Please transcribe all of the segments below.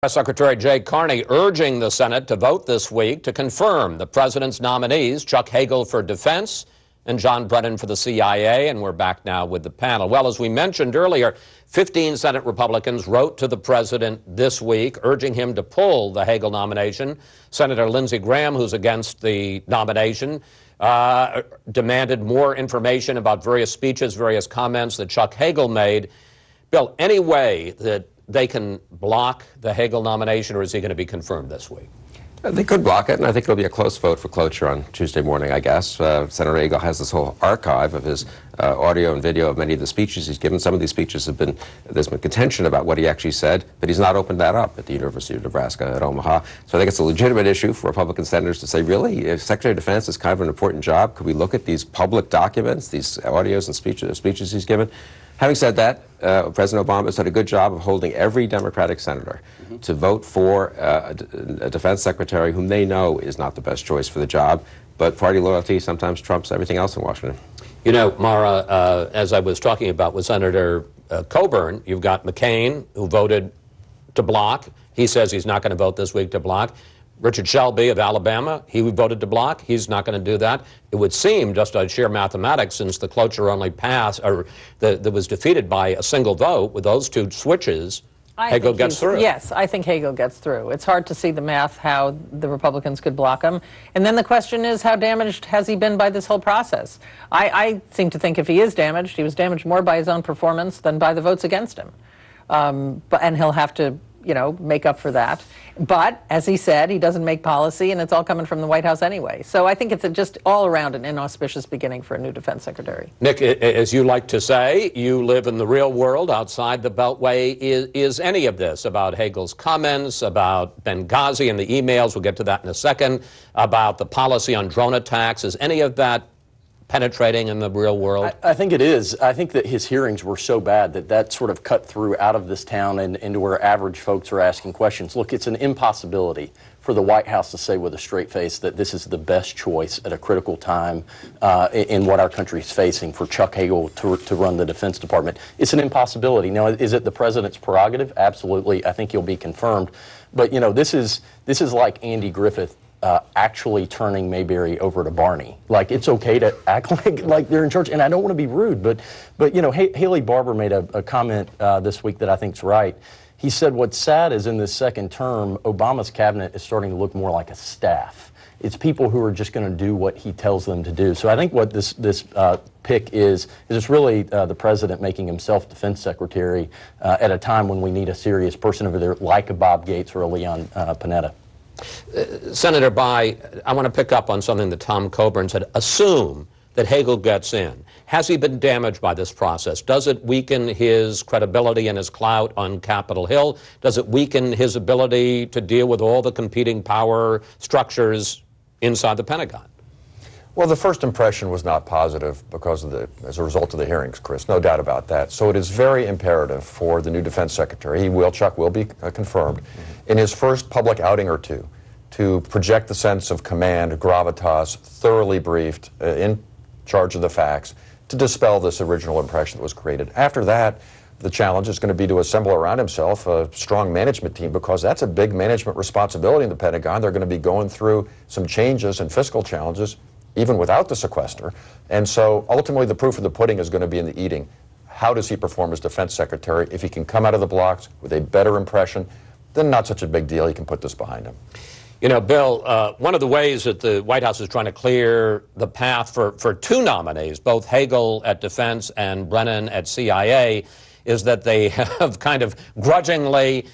Secretary Jay Carney urging the Senate to vote this week to confirm the president's nominees, Chuck Hagel for Defense and John Brennan for the CIA. And we're back now with the panel. Well, as we mentioned earlier, 15 Senate Republicans wrote to the president this week urging him to pull the Hagel nomination. Senator Lindsey Graham, who's against the nomination, demanded more information about various speeches, various comments that Chuck Hagel made. Bill, any way that they can block the Hagel nomination, or is he going to be confirmed this week? They could block it, and I think it'll be a close vote for cloture on Tuesday morning, I guess. Senator Hagel has this whole archive of his audio and video of many of the speeches he's given. Some of these speeches there's been contention about what he actually said, but he's not opened that up at the University of Nebraska at Omaha. So I think it's a legitimate issue for Republican senators to say, really, if Secretary of Defense is kind of an important job, could we look at these public documents, these audios and speeches he's given? Having said that, President Obama has done a good job of holding every Democratic senator to vote for a defense secretary whom they know is not the best choice for the job, but party loyalty sometimes trumps everything else in Washington. You know, Mara, as I was talking about with Senator Coburn, you've got McCain, who voted to block. He says he's not going to vote this week to block. Richard Shelby of Alabama, he voted to block. He's not going to do that. It would seem, just on sheer mathematics, since the cloture only passed, or that was defeated by a single vote, with those two switches, Hagel gets through. Yes, I think Hagel gets through. It's hard to see the math how the Republicans could block him. And then the question is, how damaged has he been by this whole process? I seem to think if he is damaged, he was damaged more by his own performance than by the votes against him. And he'll have to, make up for that. But, as he said, he doesn't make policy, and it's all coming from the White House anyway. So I think it's just all around an inauspicious beginning for a new defense secretary. Nick, as you like to say, you live in the real world outside the Beltway. Is any of this about Hagel's comments, about Benghazi and the emails, we'll get to that in a second, about the policy on drone attacks, is any of that penetrating in the real world? I think it is. I think that his hearings were so bad that sort of cut through out of this town and into where average folks are asking questions. Look, it's an impossibility for the White House to say with a straight face that this is the best choice at a critical time in what our country is facing for Chuck Hagel to run the Defense Department. It's an impossibility. Now, is it the president's prerogative? Absolutely. I think he'll be confirmed. But, this is like Andy Griffith actually turning Mayberry over to Barney. Like, it's okay to act like they're in charge. And I don't want to be rude, but Haley Barbour made a comment this week that I think's right. He said what's sad is in this second term, Obama's cabinet is starting to look more like a staff. It's people who are just going to do what he tells them to do. So I think what this pick is it's really the president making himself defense secretary at a time when we need a serious person over there like a Bob Gates or a Leon Panetta. Senator Bai, I want to pick up on something that Tom Coburn said. Assume that Hagel gets in. Has he been damaged by this process? Does it weaken his credibility and his clout on Capitol Hill? Does it weaken his ability to deal with all the competing power structures inside the Pentagon? Well, the first impression was not positive as a result of the hearings, Chris, no doubt about that. So it is very imperative for the new defense secretary, Chuck will be confirmed, in his first public outing or two, to project the sense of command, gravitas, thoroughly briefed, in charge of the facts, to dispel this original impression that was created. After that, the challenge is going to be to assemble around himself a strong management team, because that's a big management responsibility in the Pentagon. They're going to be going through some changes and fiscal challenges, even without the sequester. And so ultimately the proof of the pudding is going to be in the eating. How does he perform as defense secretary? If he can come out of the blocks with a better impression, then not such a big deal. He can put this behind him. Bill, one of the ways that the White House is trying to clear the path for two nominees, both Hagel at Defense and Brennan at CIA, is that they have kind of grudgingly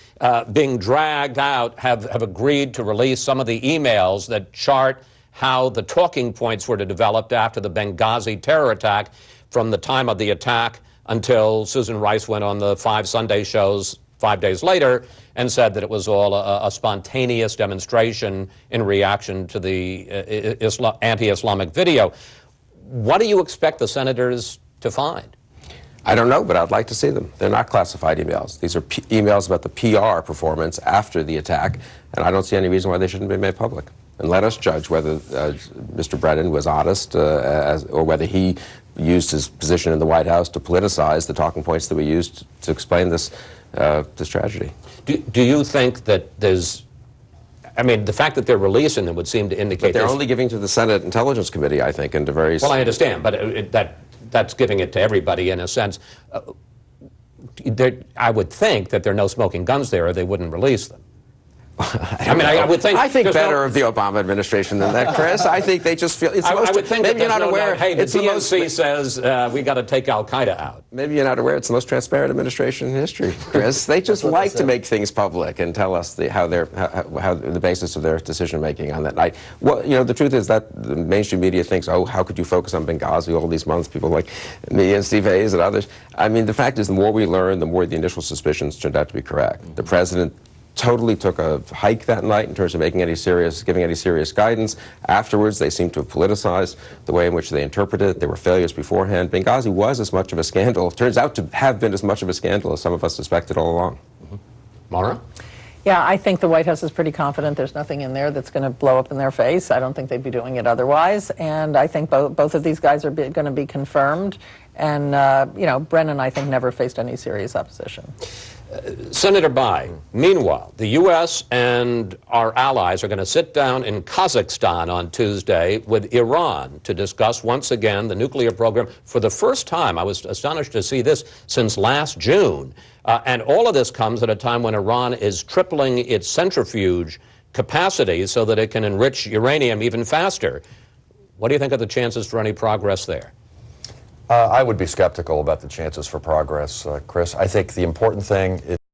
being dragged out, have agreed to release some of the emails that chart how the talking points were developed after the Benghazi terror attack, from the time of the attack until Susan Rice went on the 5 Sunday shows 5 days later and said that it was all a spontaneous demonstration in reaction to the anti-Islamic video. What do you expect the senators to find? I don't know, but I'd like to see them. They're not classified emails. These are emails about the PR performance after the attack, and I don't see any reason why they shouldn't be made public. And let us judge whether Mr. Brennan was honest or whether he used his position in the White House to politicize the talking points that we used to explain this this tragedy. Do you think that there's, I mean, the fact that they're releasing them would seem to indicate But they're only giving to the Senate Intelligence Committee, I think, and to various... Well, I understand, but that's giving it to everybody in a sense. I would think that there are no smoking guns there or they wouldn't release them. I would think... I think better of the Obama administration than that, Chris. I think they just feel... It's I would think maybe that you're not aware... Hey, the it's DNC says we got to take Al-Qaeda out. Maybe you're not aware it's the most transparent administration in history, Chris. They just like to make things public and tell us how the basis of their decision-making on that night. Well, you know, the truth is that the mainstream media thinks, oh, how could you focus on Benghazi all these months? People like me and Steve Hayes and others. I mean, the fact is, the more we learn, the more the initial suspicions turned out to be correct. The president totally took a hike that night in terms of giving any serious guidance. Afterwards, they seemed to have politicized the way in which they interpreted it. There were failures beforehand. Benghazi was as much of a scandal, turns out to have been as much of a scandal as some of us suspected all along. Maura? Yeah, I think the White House is pretty confident there's nothing in there that's going to blow up in their face. I don't think they'd be doing it otherwise. And I think both of these guys are going to be confirmed. And, you know, Brennan, I think, never faced any serious opposition. Senator Bai, meanwhile, the U.S. and our allies are going to sit down in Kazakhstan on Tuesday with Iran to discuss once again the nuclear program for the first time. I was astonished to see this since last June. And all of this comes at a time when Iran is tripling its centrifuge capacity so that it can enrich uranium even faster. What do you think of the chances for any progress there? I would be skeptical about the chances for progress, Chris. I think the important thing is